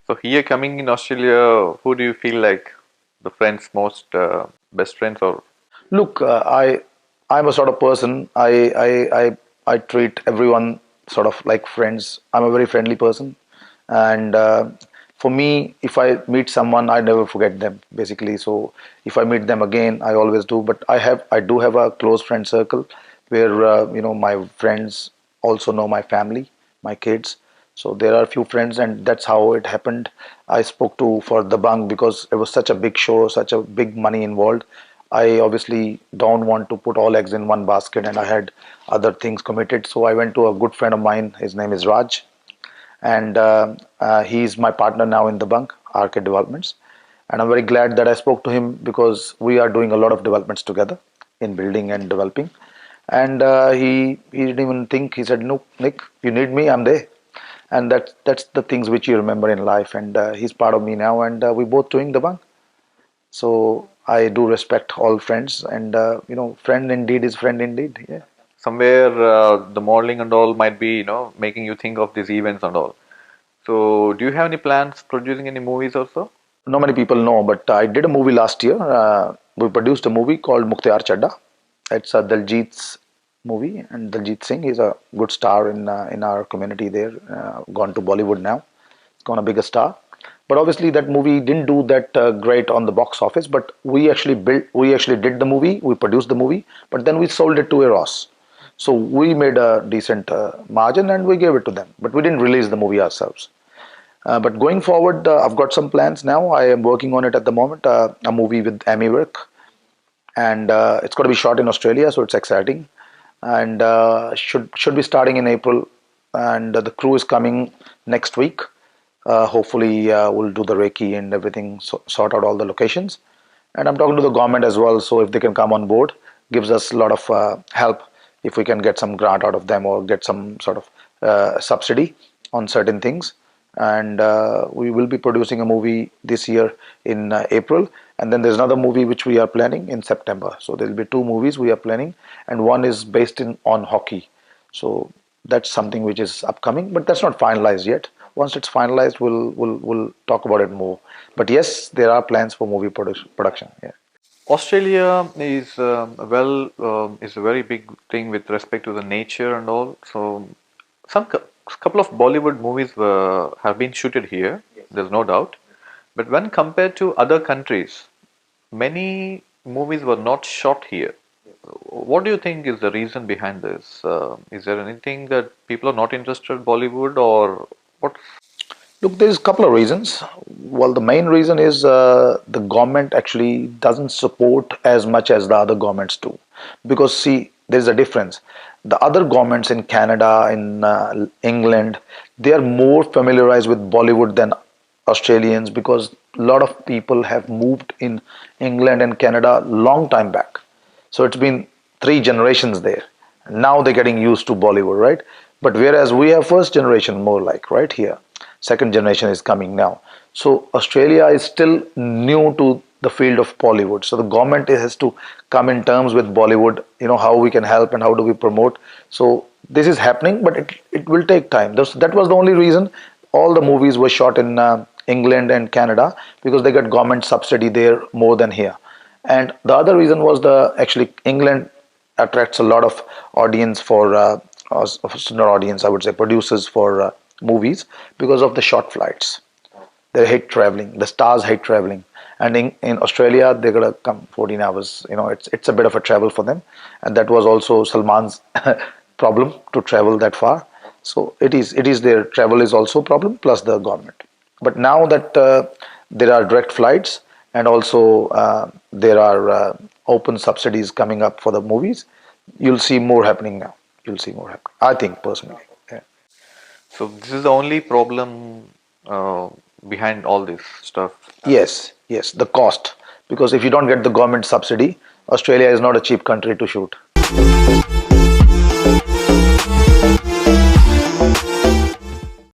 So here coming in Australia, who do you feel like the friends most best friends or? Look, I'm a sort of person. I treat everyone sort of like friends. I'm a very friendly person, and for me, if I meet someone, I never forget them. Basically, so if I meet them again, I always do. But I do have a close friend circle where my friends also know my family, my kids. So there are a few friends, and that's how it happened. I spoke to for the bunk because it was such a big show, such a big money involved. I obviously don't want to put all eggs in one basket, and I had other things committed. So I went to a good friend of mine. His name is Raj, and he's my partner now in the bunk, Arcade Developments. And I'm very glad that I spoke to him because we are doing a lot of developments together in building and developing. And he didn't even think. He said, "No, Nick, you need me, I'm there." And that's the things which you remember in life. And he's part of me now, and we both doing the bunk. So I do respect all friends, and friend indeed is friend indeed. Yeah. Somewhere the modeling and all might be making you think of these events and all. So do you have any plans producing any movies also? Not many people know, but I did a movie last year. We produced a movie called Mukhtar Chadda. It's a Daljit's movie, and Daljit Singh is a good star in our community there. Gone to Bollywood now, gone a bigger star. But obviously, that movie didn't do that great on the box office. But we actually did the movie, we produced the movie, but then we sold it to Eros. So we made a decent margin and we gave it to them. But we didn't release the movie ourselves. But going forward, I've got some plans now. I am working on it at the moment. A movie with Amy Work, and it's going to be shot in Australia, so it's exciting. And should be starting in April, and the crew is coming next week. Hopefully, we'll do the Reiki and everything, sort out all the locations. And I'm talking to the government as well, so if they can come on board, gives us a lot of help if we can get some grant out of them or get some sort of subsidy on certain things. And we will be producing a movie this year in April, and then there's another movie which we are planning in September. So there will be two movies we are planning, and one is based in on hockey. So that's something which is upcoming, but that's not finalized yet. Once it's finalized, we'll talk about it more. But yes, there are plans for movie production. Yeah. Australia is is a very big thing with respect to the nature and all. So couple of Bollywood movies have been shooted here. There's no doubt. But when compared to other countries, many movies were not shot here. What do you think is the reason behind this? Is there anything that people are not interested in Bollywood or what? Look, there's a couple of reasons. Well, the main reason is the government actually doesn't support as much as the other governments do. Because, see, there's a difference. The other governments in Canada, in England, they are more familiarized with Bollywood than Australians because a lot of people have moved in England and Canada long time back. So it's been 3 generations there. Now they're getting used to Bollywood, right? But whereas we have first generation more like right here, second generation is coming now. So Australia is still new to the field of Bollywood. So the government has to come in terms with Bollywood, how we can help and how do we promote. So this is happening, but it will take time. That was the only reason all the movies were shot in England and Canada because they got government subsidy there more than here. And the other reason was actually England attracts a lot of audience for not audience, I would say producers for movies because of the short flights. They hate traveling. The stars hate traveling. And in Australia, they're gonna come 14 hours. It's a bit of a travel for them, and that was also Salman's problem to travel that far. So it is their travel is also a problem plus the government. But now that there are direct flights and also there are open subsidies coming up for the movies, you'll see more happening now. You'll see more happening. I think personally. Yeah. So this is the only problem behind all this stuff. Yes, the cost. Because if you don't get the government subsidy, Australia is not a cheap country to shoot.